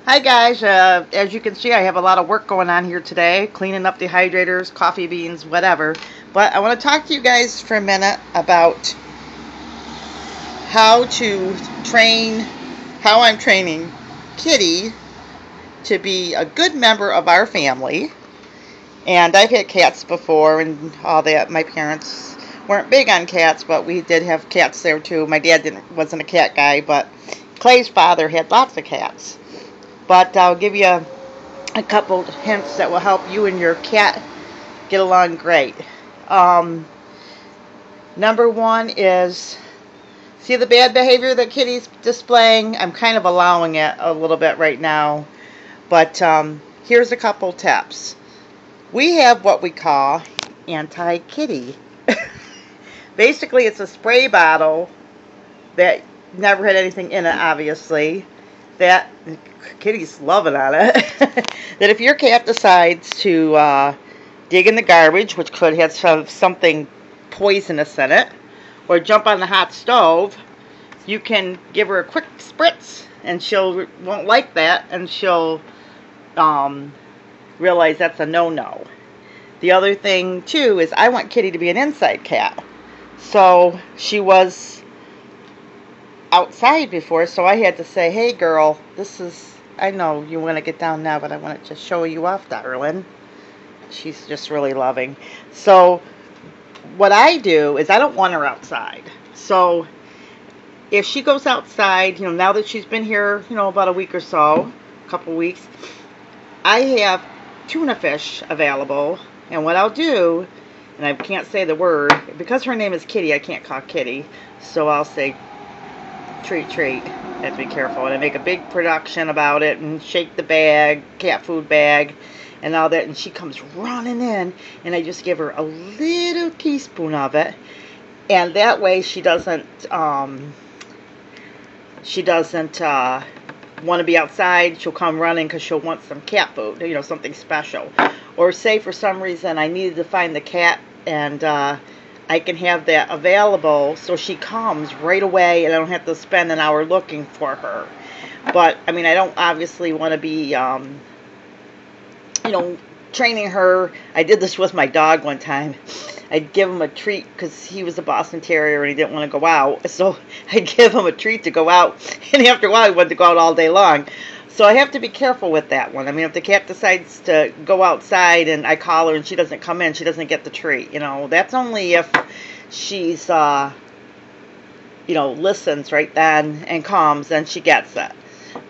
Hi guys, as you can see I have a lot of work going on here today, cleaning up dehydrators, coffee beans, whatever. But I want to talk to you guys for a minute about how to train, how I'm training Kitty to be a good member of our family. And I've had cats before and all that. My parents weren't big on cats, but we did have cats there too. My dad wasn't a cat guy, but Clay's father had lots of cats. But I'll give you a couple hints that will help you and your cat get along great. Um, Number one is, see the bad behavior that Kitty's displaying? I'm kind of allowing it a little bit right now. But here's a couple tips. We have what we call anti-kitty. Basically, it's a spray bottle that never had anything in it, obviously. That Kitty's loving on it. That if your cat decides to dig in the garbage, which could have something poisonous in it, or jump on the hot stove, you can give her a quick spritz, and she'll won't like that, and she'll realize that's a no-no. The other thing too is I want Kitty to be an inside cat, so she was outside before, so I had to say, hey girl, I know you want to get down now, but I want to just show you off, darling. She's just really loving. So what I do is I don't want her outside. So if she goes outside, now that she's been here, about a week or so, a couple weeks, I have tuna fish available. And what I'll do, and I can't say the word, because her name is Kitty, I can't call Kitty, so I'll say treat. I have to be careful. And I make a big production about it and shake the bag, cat food bag, and all that. And she comes running in, and I just give her a little teaspoon of it. And that way she doesn't want to be outside. She'll come running because she'll want some cat food, something special. Or say for some reason I needed to find the cat, and I can have that available, so she comes right away and I don't have to spend an hour looking for her. But I don't obviously want to be training her. I did this with my dog one time. I'd give him a treat because he was a Boston Terrier and he didn't want to go out, so I'd give him a treat to go out, and after a while he wanted to go out all day long. So I have to be careful with that one. if the cat decides to go outside and I call her and she doesn't come in, she doesn't get the treat. That's only if she's, listens right then and comes, then she gets it.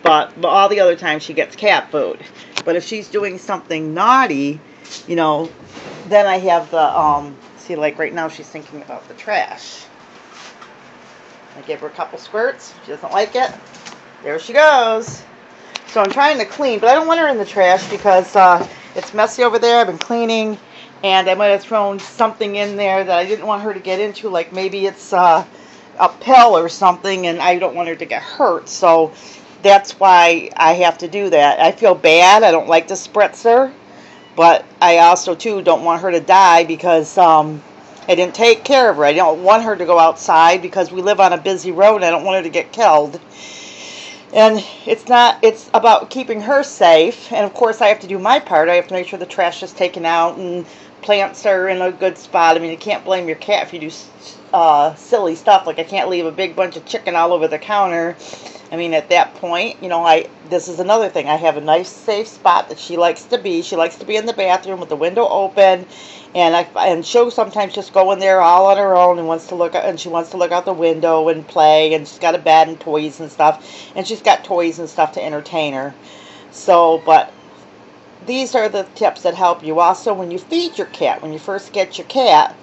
But all the other times she gets cat food. But if she's doing something naughty, then I have the, see, like right now she's thinking about the trash. I give her a couple squirts. She doesn't like it. There she goes. So I'm trying to clean, but I don't want her in the trash because it's messy over there. I've been cleaning, and I might have thrown something in there that I didn't want her to get into, like maybe it's a pill or something, and I don't want her to get hurt. So that's why I have to do that. I feel bad. I don't like to spritz her, but I also, too, don't want her to die because I didn't take care of her. I don't want her to go outside because we live on a busy road, and I don't want her to get killed. And it's about keeping her safe. And of course I have to do my part. I have to make sure the trash is taken out and plants are in a good spot. You can't blame your cat if you do silly stuff. Like I can't leave a big bunch of chicken all over the counter. At that point, this is another thing. I have a nice safe spot that she likes to be. She likes to be in the bathroom with the window open, and she'll sometimes just go in there all on her own and she wants to look out the window and play, and she's got a bed and toys and stuff, and she's got toys and stuff to entertain her. So, but these are the tips that help you. Also, when you feed your cat, when you first get your cat,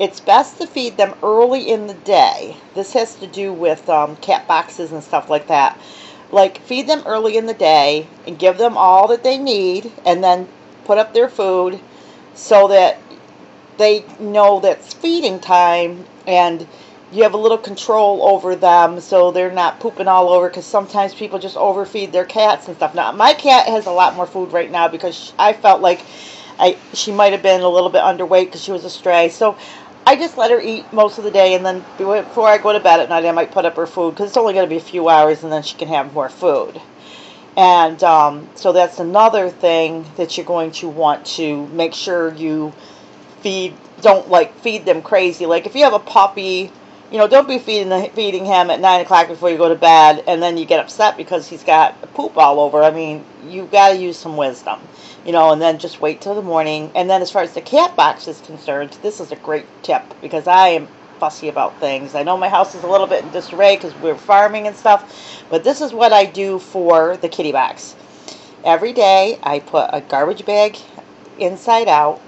it's best to feed them early in the day. This has to do with cat boxes and stuff like that. Like, feed them early in the day and give them all that they need, and then put up their food so that they know that's feeding time, and you have a little control over them so they're not pooping all over, because sometimes people just overfeed their cats and stuff. Now, my cat has a lot more food right now because I felt like she might have been a little bit underweight because she was a stray. So I just let her eat most of the day, and then before I go to bed at night, I might put up her food because it's only going to be a few hours, and then she can have more food. And so that's another thing that you're going to want to make sure you don't like feed them crazy. Like if you have a puppy, don't be feeding him at 9 o'clock before you go to bed, and then you get upset because he's got poop all over. I mean, you've got to use some wisdom, and then just wait till the morning. And then as far as the cat box is concerned, this is a great tip because I am fussy about things. I know my house is a little bit in disarray because we're farming and stuff, but this is what I do for the kitty box. Every day I put a garbage bag inside out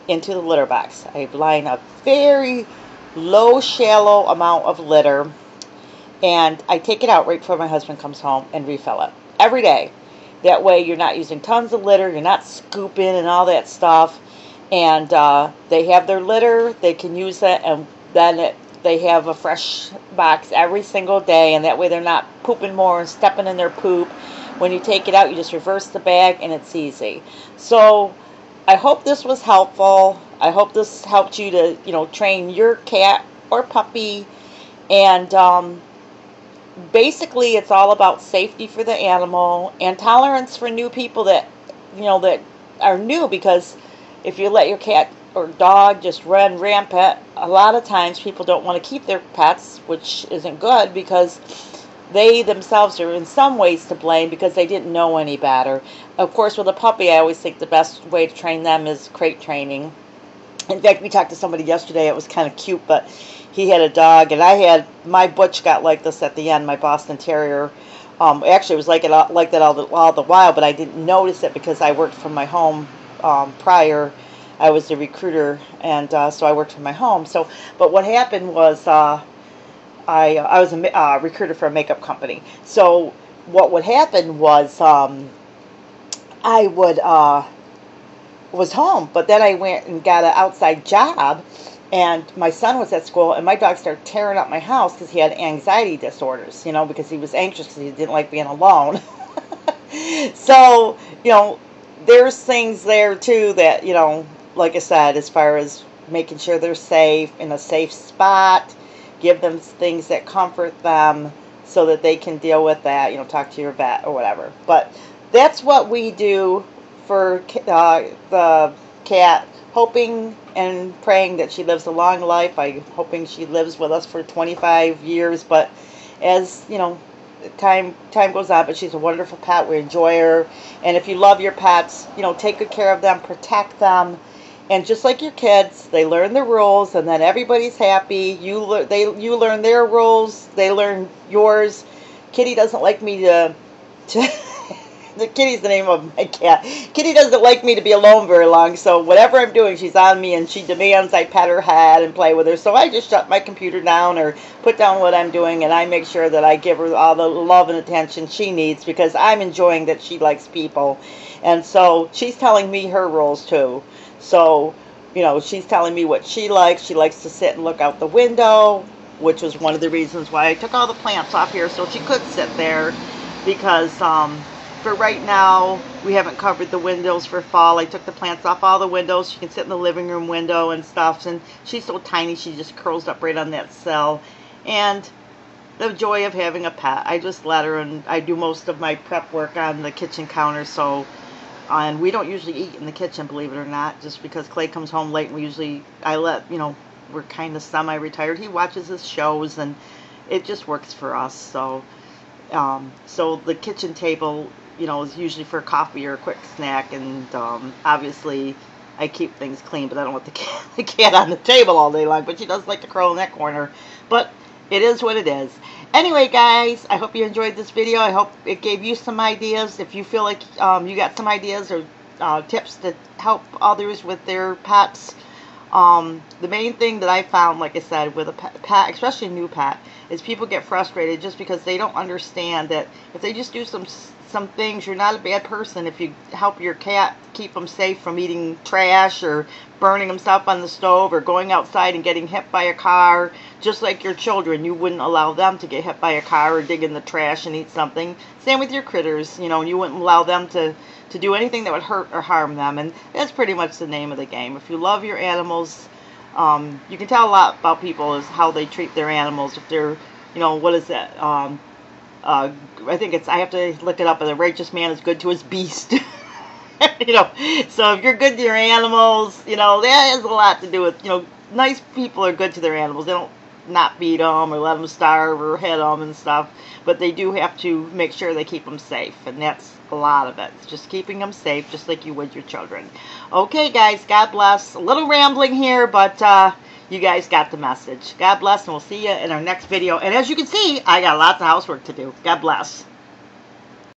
into the litter box. I line a very low, shallow amount of litter, and I take it out right before my husband comes home and refill it every day. That way you're not using tons of litter, you're not scooping and all that stuff, and they have their litter, they can use it, and then they have a fresh box every single day, and that way they're not pooping more and stepping in their poop. When you take it out, you just reverse the bag, and it's easy. So I hope this was helpful. I hope this helped you to, train your cat or puppy. And basically, it's all about safety for the animal and tolerance for new people that are new. Because if you let your cat or dog just run rampant, a lot of times people don't want to keep their pets, which isn't good because they themselves are in some ways to blame because they didn't know any better. Of course, with a puppy, I always think the best way to train them is crate training. In fact, we talked to somebody yesterday. It was kind of cute, but he had a dog, and my Butch got like this at the end, my Boston Terrier. Actually, it was like that all the while, but I didn't notice it because I worked from my home prior. I was a recruiter, and so I worked from my home. But what happened was I was a recruiter for a makeup company. So what would happen was I was home, but then I went and got an outside job, and my son was at school, and my dog started tearing up my house because he had anxiety disorders, because he was anxious because he didn't like being alone. So, there's things there too that, like I said, as far as making sure they're safe in a safe spot, give them things that comfort them so that they can deal with that, talk to your vet or whatever. But that's what we do for the cat, hoping and praying that she lives a long life. I'm hoping she lives with us for 25 years, but as time goes on, but she's a wonderful pet. We enjoy her, and if you love your pets, take good care of them, protect them, and just like your kids, they learn the rules, and then everybody's happy. You learn their rules, they learn yours. Kitty doesn't like me to the Kitty's the name of my cat. Kitty doesn't like me to be alone very long, so whatever I'm doing, she's on me, and she demands I pet her head and play with her. So I just shut my computer down or put down what I'm doing, and I make sure that I give her all the love and attention she needs because I'm enjoying that she likes people. And so she's telling me her rules too. So, she's telling me what she likes. She likes to sit and look out the window, which was one of the reasons why I took all the plants off here so she could sit there because for right now, we haven't covered the windows for fall. I took the plants off all the windows. She can sit in the living room window and stuff. And she's so tiny, she just curls up right on that sill. And the joy of having a pet. I just let her, and I do most of my prep work on the kitchen counter. And we don't usually eat in the kitchen, believe it or not, just because Clay comes home late. And we're kind of semi-retired. He watches his shows, and it just works for us. So the kitchen table, is usually for coffee or a quick snack, and obviously I keep things clean, but I don't want the cat on the table all day long, but she does like to curl in that corner. But it is what it is. Anyway, guys, I hope you enjoyed this video. I hope it gave you some ideas. If you feel like you got some ideas or tips to help others with their pets, the main thing that I found, like I said, with a pet, especially a new pet, is people get frustrated just because they don't understand that if they just do some things, you're not a bad person if you help your cat keep them safe from eating trash or burning himself on the stove or going outside and getting hit by a car. Just like your children, you wouldn't allow them to get hit by a car or dig in the trash and eat something. Same with your critters, you wouldn't allow them to do anything that would hurt or harm them. And that's pretty much the name of the game. If you love your animals, You can tell a lot about people is how they treat their animals. If they're, what is that? I think I have to look it up, but a righteous man is good to his beast. So if you're good to your animals, that has a lot to do with, nice people are good to their animals. They don't not beat them or let them starve or hit them and stuff, but they do have to make sure they keep them safe, and that's a lot of it. It's just keeping them safe, just like you would your children. Okay, guys, God bless. A little rambling here, but you guys got the message. God bless, and we'll see you in our next video. And as you can see, I got lots of housework to do. God bless.